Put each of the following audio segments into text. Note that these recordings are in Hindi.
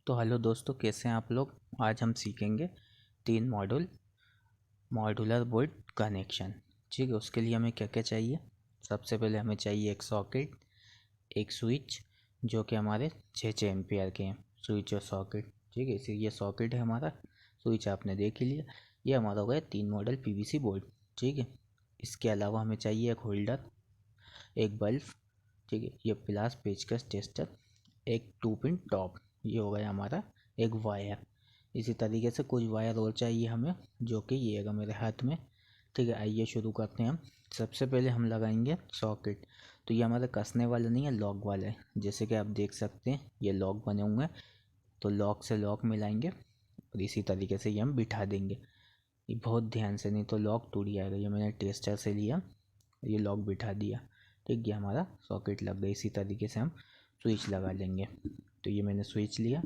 तो हेलो दोस्तों, कैसे हैं आप लोग। आज हम सीखेंगे 3 मॉड्यूलर बोर्ड कनेक्शन। ठीक है, उसके लिए हमें क्या क्या चाहिए। सबसे पहले हमें चाहिए एक सॉकेट, एक स्विच जो कि हमारे 6 एम्पियर के हैं, स्विच और सॉकेट। ठीक है, इसी ये सॉकेट है हमारा, स्विच आपने देख ही लिया। ये हमारा हो गया 3 मॉडल पीवीसी बोर्ड। ठीक है, इसके अलावा हमें चाहिए एक होल्डर, एक बल्ब। ठीक है, ये प्लास पेचकस टेस्टर, एक 2 पिन टॉप। ये हो गया हमारा एक वायर। इसी तरीके से कुछ वायर और चाहिए हमें, जो कि ये है मेरे हाथ में। ठीक है, आइए शुरू करते हैं हम। सबसे पहले हम लगाएंगे सॉकेट। तो ये हमारा कसने वाला नहीं है, लॉक वाला है। जैसे कि आप देख सकते हैं ये लॉक बने हुए हैं, तो लॉक से लॉक मिलाएंगे और इसी तरीके से ये हम बिठा देंगे। ये बहुत ध्यान से, नहीं तो लॉक टूट जाएगा। ये मैंने टेस्टर से लिया, ये लॉक बिठा दिया। ठीक है, हमारा सॉकेट लग गया। इसी तरीके से हम स्विच लगा लेंगे। तो ये मैंने स्विच लिया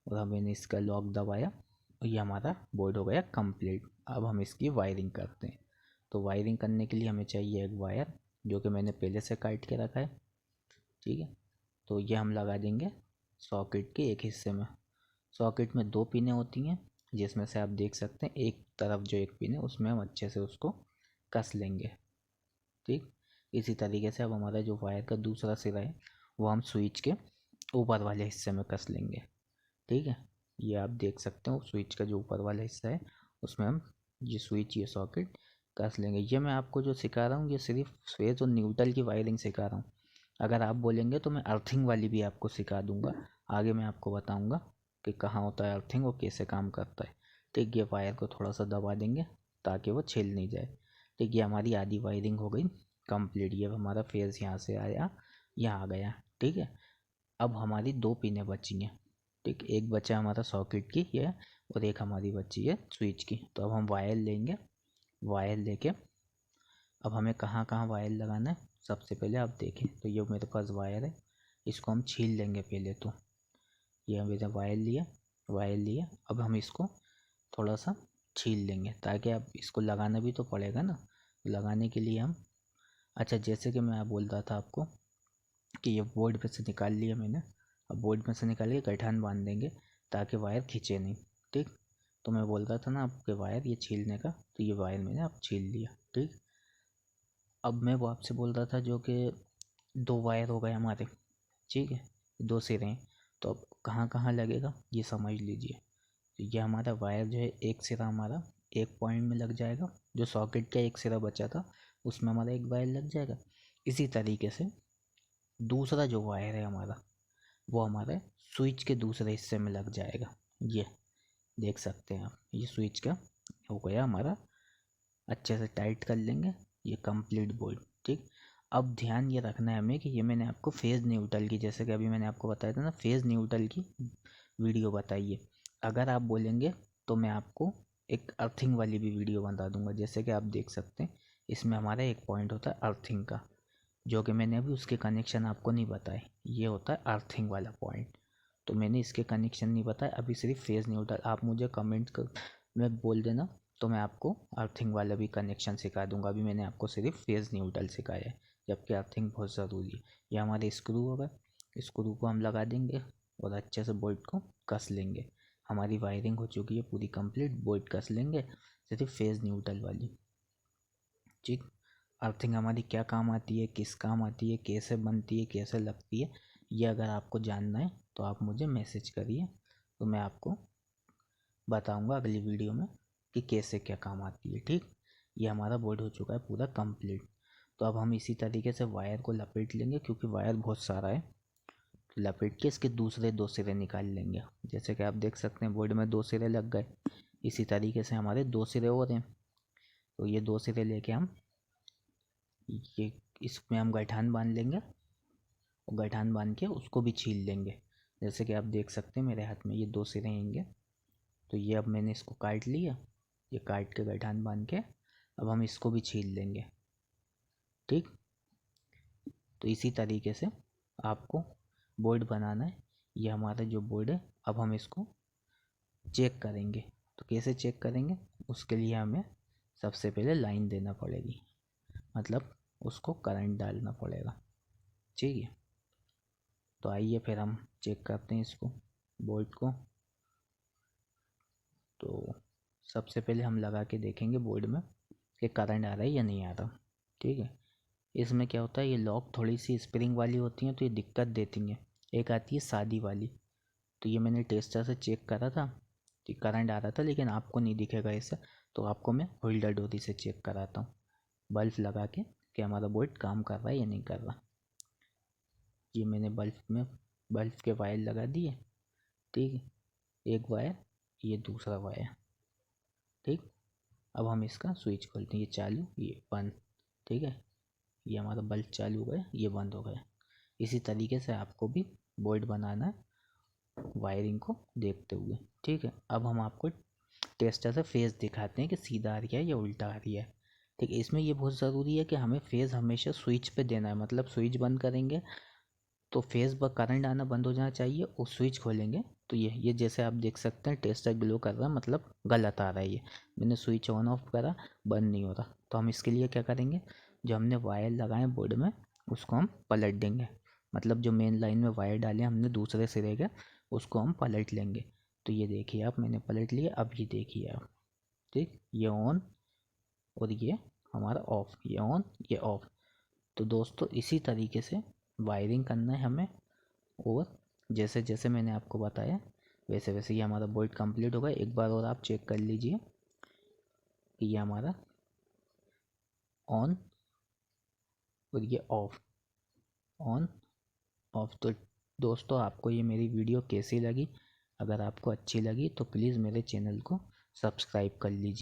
और मैंने इसका लॉक दबाया और ये हमारा बोर्ड हो गया कंप्लीट। अब हम इसकी वायरिंग करते हैं। तो वायरिंग करने के लिए हमें चाहिए एक वायर, जो कि मैंने पहले से काट के रखा है। ठीक है, तो ये हम लगा देंगे सॉकेट के एक हिस्से में। सॉकेट में 2 पिनें होती हैं, जिसमें से आप देख सकते हैं एक तरफ जो एक पिन है उसमें हम अच्छे से उसको कस लेंगे। ठीक, इसी तरीके से अब हमारा जो वायर का दूसरा सिरा है वो हम स्विच के ऊपर वाले हिस्से में कस लेंगे। ठीक है, ये आप देख सकते हो स्विच का जो ऊपर वाला हिस्सा है उसमें हम ये स्विच, ये सॉकेट कस लेंगे। ये मैं आपको जो सिखा रहा हूँ ये सिर्फ फेज और न्यूट्रल की वायरिंग सिखा रहा हूँ। अगर आप बोलेंगे तो मैं अर्थिंग वाली भी आपको सिखा दूंगा। आगे मैं आपको बताऊंगा कि कहाँ होता है अर्थिंग और कैसे काम करता है। ठीक, ये वायर को थोड़ा सा दबा देंगे ताकि वो छिल नहीं जाए। ठीक, ये हमारी आधी वायरिंग हो गई कंप्लीट। ये हमारा फेज यहाँ से आया, यहाँ आ गया। ठीक है, अब हमारी 2 पिनें बची हैं। ठीक, एक बचा हमारा सॉकेट की ये, और एक हमारी बची है स्विच की। तो अब हम वायर लेंगे। वायर लेके अब हमें कहाँ कहाँ वायर लगाना है, सबसे पहले आप देखें तो ये मेरे पास वायर है, इसको हम छील लेंगे पहले। तो ये मेरा वायर लिया, वायर लिया। अब हम इसको थोड़ा सा छील लेंगे ताकि अब इसको लगाना भी तो पड़ेगा ना। लगाने के लिए हम, अच्छा जैसे कि मैं बोल रहा था आपको कि ये बोर्ड पे से निकाल लिया मैंने। अब बोर्ड में से निकाल के गठान बांध देंगे ताकि वायर खींचे नहीं। ठीक, तो मैं बोल रहा था ना आपके वायर ये छीलने का, तो ये वायर मैंने अब छील लिया। ठीक, अब मैं वो आपसे बोल रहा था जो कि 2 वायर हो गए हमारे। ठीक है, 2 सिरे हैं। तो अब कहाँ कहाँ लगेगा ये समझ लीजिए। तो ये हमारा वायर जो है एक सिरा हमारा एक पॉइंट में लग जाएगा, जो सॉकेट का एक सिरा बचा था उसमें हमारा एक वायर लग जाएगा। इसी तरीके से दूसरा जो वायर है हमारा वो हमारे स्विच के दूसरे हिस्से में लग जाएगा। ये देख सकते हैं आप, ये स्विच का हो गया हमारा। अच्छे से टाइट कर लेंगे ये कंप्लीट बोल्ट। ठीक, अब ध्यान ये रखना है हमें कि ये मैंने आपको फेज़ न्यूट्रल की, जैसे कि अभी मैंने आपको बताया था ना फेज़ न्यूट्रल की वीडियो बताइए। अगर आप बोलेंगे तो मैं आपको एक अर्थिंग वाली भी वीडियो बता दूंगा। जैसे कि आप देख सकते हैं इसमें हमारा एक पॉइंट होता है अर्थिंग का, जो कि मैंने अभी उसके कनेक्शन आपको नहीं बताए। ये होता है अर्थिंग वाला पॉइंट, तो मैंने इसके कनेक्शन नहीं बताए अभी, सिर्फ फेज़ न्यूट्रल। आप मुझे कमेंट कर में बोल देना तो मैं आपको अर्थिंग वाला भी कनेक्शन सिखा दूंगा। अभी मैंने आपको सिर्फ फेज़ न्यूट्रल सिखाया है, जबकि अर्थिंग बहुत ज़रूरी है। ये हमारे स्क्रू होगा, स्क्रू को हम लगा देंगे और अच्छे से बोल्ट को कस लेंगे। हमारी वायरिंग हो चुकी है पूरी कंप्लीट, बोल्ट कस लेंगे सिर्फ फेज़ न्यूट्रल वाली। ठीक, अर्थिंग हमारी क्या काम आती है, किस काम आती है, कैसे बनती है, कैसे लगती है, ये अगर आपको जानना है तो आप मुझे मैसेज करिए, तो मैं आपको बताऊंगा अगली वीडियो में कि कैसे क्या काम आती है। ठीक, ये हमारा बोर्ड हो चुका है पूरा कंप्लीट। तो अब हम इसी तरीके से वायर को लपेट लेंगे, क्योंकि वायर बहुत सारा है। लपेट के इसके दूसरे 2 सिरे निकाल लेंगे। जैसे कि आप देख सकते हैं बोर्ड में 2 सिरे लग गए। इसी तरीके से हमारे 2 सिरे और हैं, तो ये 2 सिरे लेके हम ये इसमें हम गठान बांध लेंगे और गठान बांध के उसको भी छील लेंगे। जैसे कि आप देख सकते हैं मेरे हाथ में ये 2 सिरे हैंगे। तो ये अब मैंने इसको काट लिया, ये काट के गठान बांध के अब हम इसको भी छील लेंगे। ठीक, तो इसी तरीके से आपको बोर्ड बनाना है। ये हमारा जो बोर्ड है, अब हम इसको चेक करेंगे। तो कैसे चेक करेंगे, उसके लिए हमें सबसे पहले लाइन देना पड़ेगी, मतलब उसको करंट डालना पड़ेगा। ठीक है, तो आइए फिर हम चेक करते हैं इसको। बोल्ट को। तो सबसे पहले हम लगा के देखेंगे बोर्ड में कि करंट आ रहा है या नहीं आ रहा। ठीक है, इसमें क्या होता है, ये लॉक थोड़ी सी स्प्रिंग वाली होती हैं तो ये दिक्कत देती हैं। एक आती है सादी वाली, तो ये मैंने टेस्टर से चेक करा था कि करंट आ रहा था, लेकिन आपको नहीं दिखेगा इससे, तो आपको मैं होल्डर डोरी से चेक कराता हूँ बल्ब लगा के कि हमारा बोर्ड काम कर रहा है या नहीं कर रहा। ये मैंने बल्ब के वायर लगा दिए। ठीक है, एक वायर, ये दूसरा वायर। ठीक, अब हम इसका स्विच खोलते हैं, ये चालू ये बंद। ठीक है, ये हमारा बल्ब चालू हो गया, ये बंद हो गया। इसी तरीके से आपको भी बोर्ड बनाना है वायरिंग को देखते हुए। ठीक है, अब हम आपको टेस्टर से फेस दिखाते हैं कि सीधा आ रही है या उल्टा आ रही है। ठीक है, इसमें ये बहुत ज़रूरी है कि हमें फेस हमेशा स्विच पे देना है, मतलब स्विच बंद करेंगे तो फेस पर करंट आना बंद हो जाना चाहिए, और स्विच खोलेंगे तो ये जैसे आप देख सकते हैं टेस्टर ग्लो कर रहा है, मतलब गलत आ रहा है। ये मैंने स्विच ऑन ऑफ करा, बंद नहीं हो रहा। तो हम इसके लिए क्या करेंगे, जो हमने वायर लगाए बोर्ड में उसको हम पलट देंगे, मतलब जो मेन लाइन में वायर डाले हमने दूसरे सिरे के, उसको हम पलट लेंगे। तो ये देखिए आप, मैंने पलट लिया। अब ये देखिए आप, ठीक, ये ऑन और ये हमारा ऑफ, ये ऑन ये ऑफ। तो दोस्तों इसी तरीके से वायरिंग करना है हमें, और जैसे जैसे मैंने आपको बताया वैसे वैसे ये हमारा बोर्ड कंप्लीट होगा। एक बार और आप चेक कर लीजिए कि ये हमारा ऑन और ये ऑफ, ऑन ऑफ। तो दोस्तों आपको ये मेरी वीडियो कैसी लगी, अगर आपको अच्छी लगी तो प्लीज़ मेरे चैनल को सब्सक्राइब कर लीजिए।